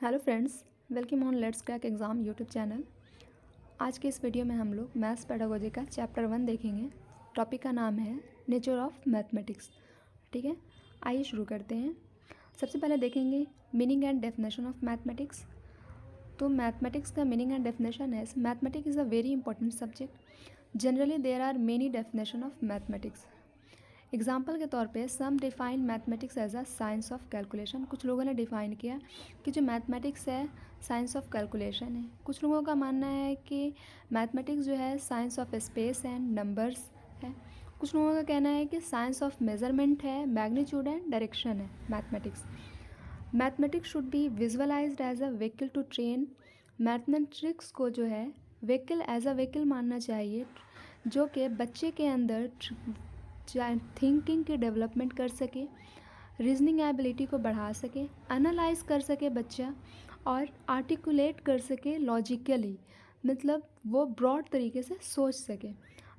Hello friends, welcome on let's crack exam YouTube channel. आज के इस वीडियो में हम लोग मैथ्स पेडागोजी का चैप्टर 1 देखेंगे। टॉपिक का नाम है नेचर ऑफ मैथमेटिक्स। ठीक है, आइए शुरू करते हैं। सबसे पहले देखेंगे meaning and definition of mathematics. तो मैथमेटिक्स का मीनिंग एंड डेफिनेशन है mathematics is a very important subject. Generally there are many definition of mathematics. Example के तौर पे some define mathematics as a science of calculation. कुछ लोगों ने define किया कि जो मैथमेटिक्स है साइंस ऑफ कैलकुलेशन है। कुछ लोगों का मानना है कि मैथमेटिक्स जो है science of space and numbers है। कुछ लोगों का कहना है कि साइंस ऑफ मेजरमेंट है, मैग्नीट्यूड एंड डायरेक्शन है mathematics. Mathematics should be visualised as a vehicle to train. Mathematics को जो है व्हीकल एज अ व्हीकल मानना चाहिए जो कि बच्चे के अंदर थिंकिंग की डेवलपमेंट कर सके, रीजनिंग एबिलिटी को बढ़ा सके, एनालाइज कर सके बच्चा और आर्टिकुलेट कर सके लॉजिकली, मतलब वो ब्रॉड तरीके से सोच सके।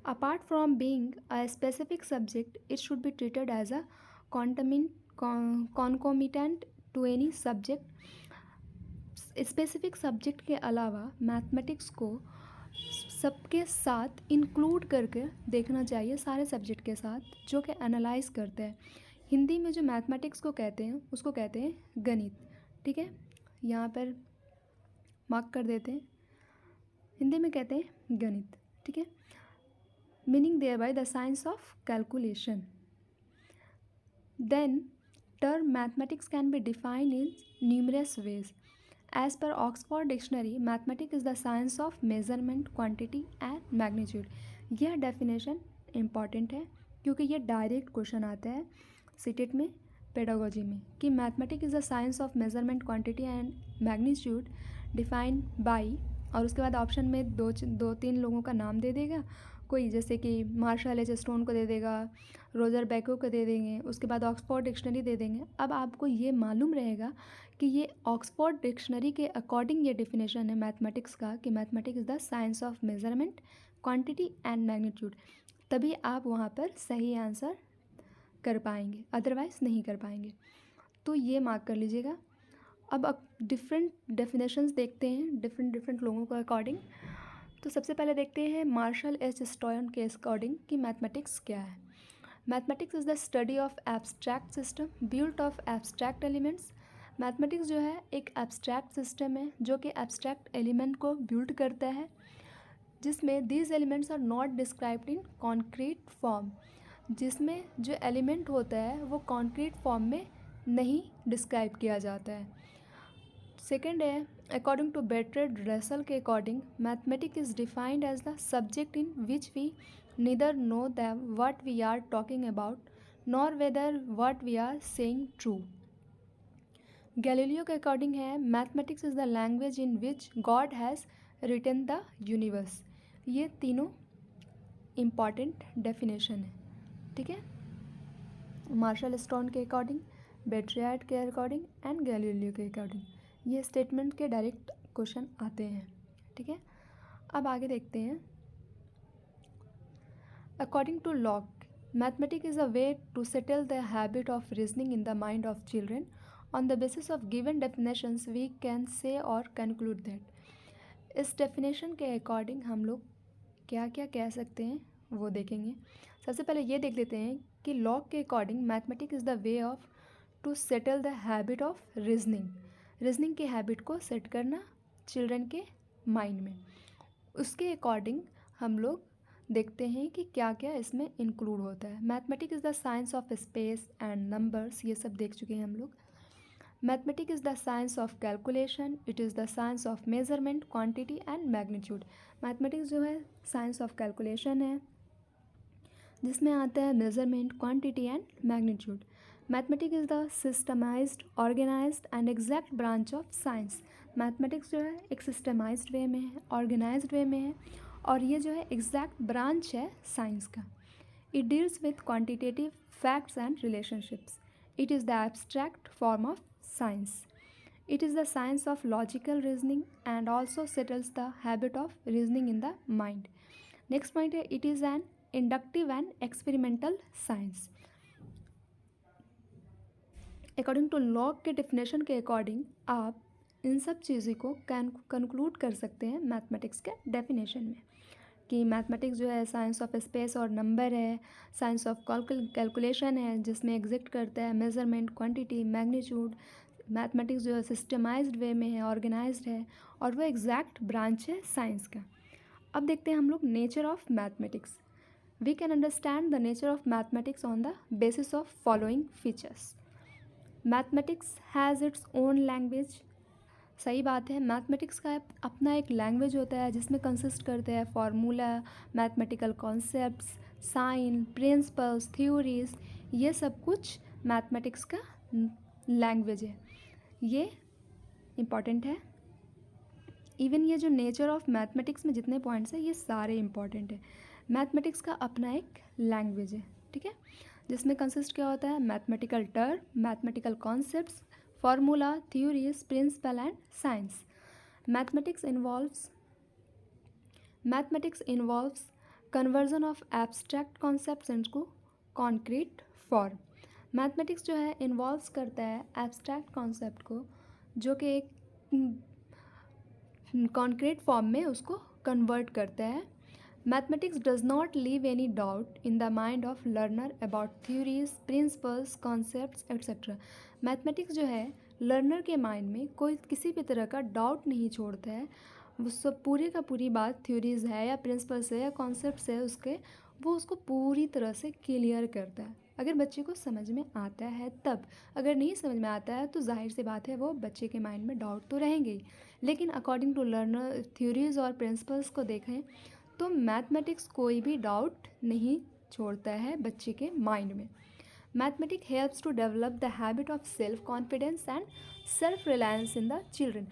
Apart from being a specific subject it should be treated as a concomitant to any subject. Specific subject के अलावा मैथमेटिक्स को सबके साथ इंक्लूड करके देखना चाहिए, सारे सब्जेक्ट के साथ जो कि एनालाइज करते हैं। हिंदी में जो मैथमेटिक्स को कहते हैं उसको कहते हैं गणित। ठीक है, यहाँ पर मार्क कर देते हैं, हिंदी में कहते हैं गणित। ठीक है, meaning thereby the science of calculation. Then term mathematics can be defined in numerous ways. As per Oxford Dictionary, mathematics is the science of measurement, quantity and magnitude. यह डेफिनेशन इम्पॉर्टेंट है क्योंकि ये direct question आता है CTET में, pedagogy में, कि mathematics is the science of measurement, quantity and magnitude defined by, और उसके बाद ऑप्शन में दो तीन लोगों का नाम दे देगा कोई, जैसे कि मार्शल एच स्टोन को दे देगा, रोजर बैको को दे देंगे, उसके बाद ऑक्सफोर्ड डिक्शनरी दे देंगे। अब आपको ये मालूम रहेगा कि ये ऑक्सफोर्ड डिक्शनरी के अकॉर्डिंग ये डिफिनेशन है मैथमेटिक्स का कि mathematics is the science of measurement, quantity and magnitude. तभी आप वहाँ पर सही आंसर कर पाएंगे, अदरवाइज़ नहीं कर पाएंगे। तो ये मार्क कर लीजिएगा। अब डिफरेंट डेफिनेशंस देखते हैं डिफरेंट लोगों के अकॉर्डिंग। तो सबसे पहले देखते हैं मार्शल एच स्टोन के अकॉर्डिंग कि मैथमेटिक्स क्या है। Mathematics is the study of abstract system built of abstract elements. Mathematics जो है एक एब्स्ट्रैक्ट सिस्टम है जो कि एब्स्ट्रैक्ट एलिमेंट को बिल्ड करता है, जिसमें these elements are not described in concrete form. जिसमें जो एलिमेंट होता है वो कॉन्क्रीट फॉर्म में नहीं डिस्क्राइब किया जाता है। सेकेंड है अकॉर्डिंग टू बेर्ट्रेड रसल के according mathematics is defined as the subject in which we neither know them what we are talking about nor whether what we are saying true. Galileo के according है mathematics is the language in which God has written the universe. ये तीनों important definition है। ठीक है, Marshall Stone के according, Bertrand के according and Galileo के अकॉर्डिंग ये स्टेटमेंट के डायरेक्ट क्वेश्चन आते हैं। ठीक है, अब आगे देखते हैं। According to Locke, mathematics is a way to settle the habit of reasoning in the mind of children on the basis of given definitions we can say और कंक्लूड दैट। इस डेफिनेशन के अकॉर्डिंग हम लोग क्या क्या कह सकते हैं वो देखेंगे। सबसे पहले ये देख लेते हैं कि लॉक के according mathematics is the way of to settle the habit of reasoning. Reasoning के हैबिट को सेट करना चिल्ड्रन के माइंड में। उसके अकॉर्डिंग हम लोग देखते हैं कि क्या क्या इसमें इंक्लूड होता है। Mathematics is the science of space and numbers, ये सब देख चुके हैं हम लोग। Mathematics is the science of calculation, it is the science of measurement, quantity and magnitude. Mathematics जो है साइंस ऑफ कैलकुलेशन है जिसमें आता है measurement, quantity and magnitude. Mathematics is the systemised, organised and exact branch of science. Mathematics जो है एक systemised वे में है, ऑर्गेनाइज्ड वे में है, और ये जो है एग्जैक्ट ब्रांच है साइंस का। It deals with quantitative facts and relationships. It is the abstract form of science. It is the science of logical reasoning and also settles the habit of reasoning in the mind. Next point है it is an inductive and experimental science. According to lock के definition के according आप इन सब चीज़ों को conclude कर सकते हैं मैथमेटिक्स के डेफिनेशन में, कि मैथमेटिक्स जो है साइंस ऑफ स्पेस और नंबर है, साइंस ऑफ कैलकुलेशन है जिसमें एग्जिस्ट करता है मेजरमेंट, क्वांटिटी, मैग्नीट्यूड। मैथमेटिक्स जो है सिस्टमाइज्ड वे में है, ऑर्गेनाइज्ड है, और वो एग्जैक्ट ब्रांच है साइंस का। अब देखते हैं हम लोग nature of mathematics. We can understand the nature of mathematics on the basis of following features. Mathematics has its own language. सही बात है, मैथमेटिक्स का अपना एक लैंग्वेज होता है जिसमें कंसिस्ट करते हैं formula, mathematical concepts, sign, principles, theories. ये सब कुछ मैथमेटिक्स का लैंग्वेज है, ये इम्पॉर्टेंट है। इवन ये जो नेचर ऑफ मैथमेटिक्स में जितने पॉइंट्स हैं ये सारे इम्पॉर्टेंट है। मैथमेटिक्स का अपना एक लैंग्वेज है, ठीक है, जिसमें कंसिस्ट क्या होता है, mathematical term, mathematical concepts, formula, theories, principle and science. Mathematics involves conversion of abstract concepts into concrete form. Mathematics जो है इन्वॉल्व्स करता है एब्स्ट्रैक्ट कॉन्सेप्ट को, जो कि एक कॉन्क्रीट फॉर्म में उसको कन्वर्ट करता है। Mathematics does not leave any doubt in the mind of learner about theories, principles, concepts etcetera. Mathematics जो है लर्नर के माइंड में कोई किसी भी तरह का डाउट नहीं छोड़ता है। वो सब पूरी का पूरी बात थ्योरीज है या प्रिंसिपल्स है या कॉन्सेप्ट्स है उसके, वो उसको पूरी तरह से क्लियर करता है। अगर बच्चे को समझ में आता है तब, अगर नहीं समझ में आता है तो जाहिर सी बात है वो बच्चे के माइंड में डाउट तो रहेंगे ही। लेकिन अकॉर्डिंग टू लर्नर थ्योरीज और प्रिंसिपल्स को देखें तो मैथमेटिक्स कोई भी डाउट नहीं छोड़ता है बच्चे के माइंड में। Mathematics helps to develop the habit of self confidence and self reliance in the children.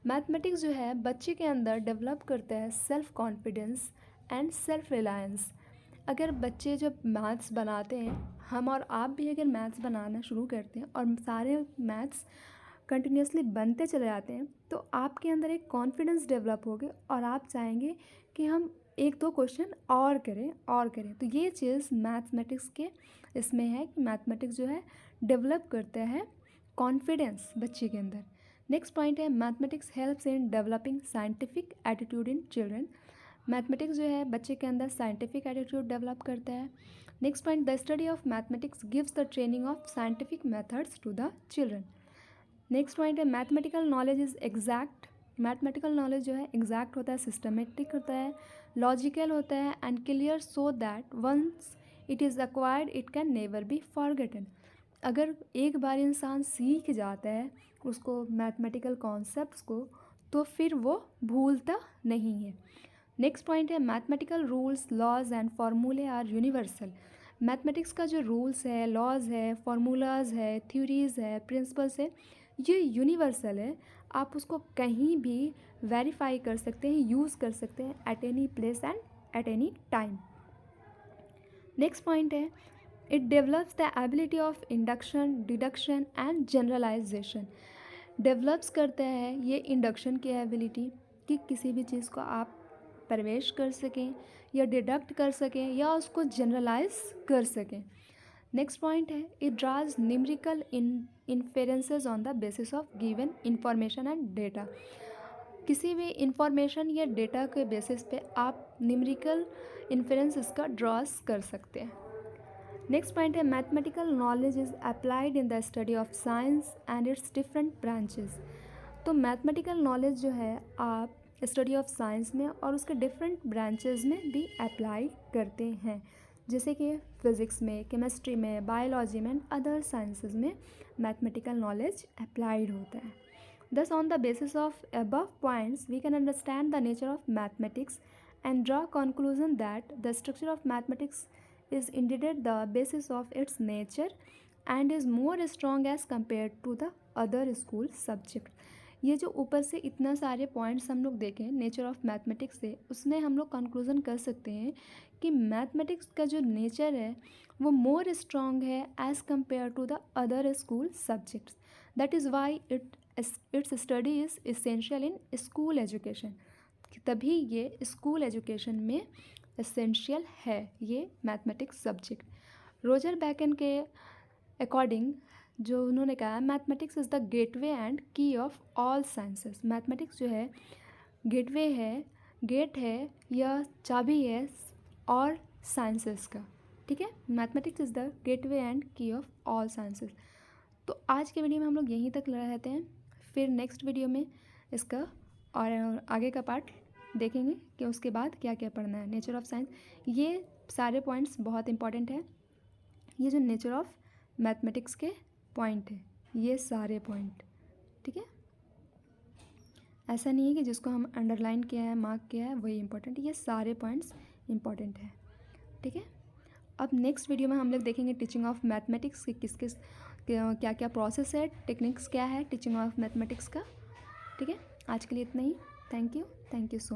Mathematics जो है बच्चे के अंदर डेवलप करता है self confidence and self reliance. अगर बच्चे जब मैथ्स बनाते हैं, हम और आप भी अगर मैथ्स बनाना शुरू करते हैं और सारे मैथ्स कंटिन्यूसली बनते चले जाते हैं, तो आपके अंदर एक कॉन्फिडेंस डेवलप होगा और आप चाहेंगे कि हम एक दो क्वेश्चन और करें। तो ये चीज़ मैथमेटिक्स के इसमें है कि मैथमेटिक्स जो है डेवलप करता है कॉन्फिडेंस बच्चे के अंदर। नेक्स्ट पॉइंट है mathematics helps in developing scientific attitude in children. Mathematics जो है बच्चे के अंदर साइंटिफिक एटीट्यूड डेवलप करता है। Next point, the study of mathematics gives the training of scientific methods to the children. Next point है mathematical knowledge is exact. Mathematical knowledge जो है एग्जैक्ट होता है, सिस्टमेटिक होता है, लॉजिकल होता है and clear, so that once it is acquired it can never be forgotten. अगर एक बार इंसान सीख जाता है उसको मैथमेटिकल कॉन्सेप्ट्स को, तो फिर वो भूलता नहीं है। नेक्स्ट पॉइंट है मैथमेटिकल रूल्स, लॉज एंड फार्मूले आर यूनिवर्सल। मैथमेटिक्स का जो रूल्स है, लॉज है, फार्मूलाज है, थ्योरीज है, प्रिंसिपल्स है, ये यूनिवर्सल है। आप उसको कहीं भी वेरीफाई कर सकते हैं, यूज़ कर सकते हैं at any place and at any time. Next point है it develops the ability of induction, deduction and generalisation. Develops करता है ये इंडक्शन की एबिलिटी, कि किसी भी चीज़ को आप प्रवेश कर सकें या डिडक्ट कर सकें या उसको जनरलाइज कर सकें। नेक्स्ट पॉइंट है it draws numerical inferences on the basis of given information and data. किसी भी इंफॉर्मेशन या डेटा के बेसिस पे आप न्यूमेरिकल इन्फेरेंस इसका ड्रॉस कर सकते हैं। नेक्स्ट पॉइंट है mathematical knowledge is applied in the study of science and it's different branches. तो मैथमेटिकल नॉलेज जो है आप स्टडी ऑफ साइंस में और उसके डिफरेंट ब्रांचेस में भी अप्लाई करते हैं, जैसे कि फिज़िक्स में, केमिस्ट्री में, बायोलॉजी में एंड अदर साइंसेज में मैथमेटिकल नॉलेज अप्लाइड होता है। Thus, on the basis of above points, we can understand the nature of mathematics and draw conclusion that the structure of mathematics is indeed the basis of its nature and is more strong as compared to the other school subject. ये जो ऊपर से इतना सारे points हम लोग देखें nature of mathematics से, उसमें हम लोग कंक्लूजन कर सकते हैं कि मैथमेटिक्स का जो नेचर है वो मोर स्ट्रॉन्ग है as compare to the other school subjects. That is why its study is essential in school education. तभी ये स्कूल एजुकेशन में एसेंशियल है ये मैथमेटिक्स सब्जेक्ट। रोजर बैकन के अकॉर्डिंग जो उन्होंने कहा mathematics is the gateway and key of all sciences. Mathematics जो है गेटवे है, गेट है या चाबी है और साइंसेस का। ठीक है, mathematics is the gateway and key of all sciences. तो आज के वीडियो में हम लोग यहीं तक रहते हैं, फिर नेक्स्ट वीडियो में इसका और आगे का पार्ट देखेंगे कि उसके बाद क्या क्या पढ़ना है। नेचर ऑफ साइंस, ये सारे पॉइंट्स बहुत इंपॉर्टेंट है। ये जो नेचर ऑफ मैथमेटिक्स के पॉइंट है, ये सारे पॉइंट, ठीक है। ऐसा नहीं है कि जिसको हम अंडरलाइन किया है, मार्क किया है वही इंपॉर्टेंट, ये सारे पॉइंट्स इंपॉर्टेंट है, ठीक है। अब नेक्स्ट वीडियो में हम लोग देखेंगे टीचिंग ऑफ मैथमेटिक्स के किस किस क्या क्या प्रोसेस है, टेक्निक्स क्या है टीचिंग ऑफ मैथमेटिक्स का, ठीक है। आज के लिए इतना ही। Thank you so much.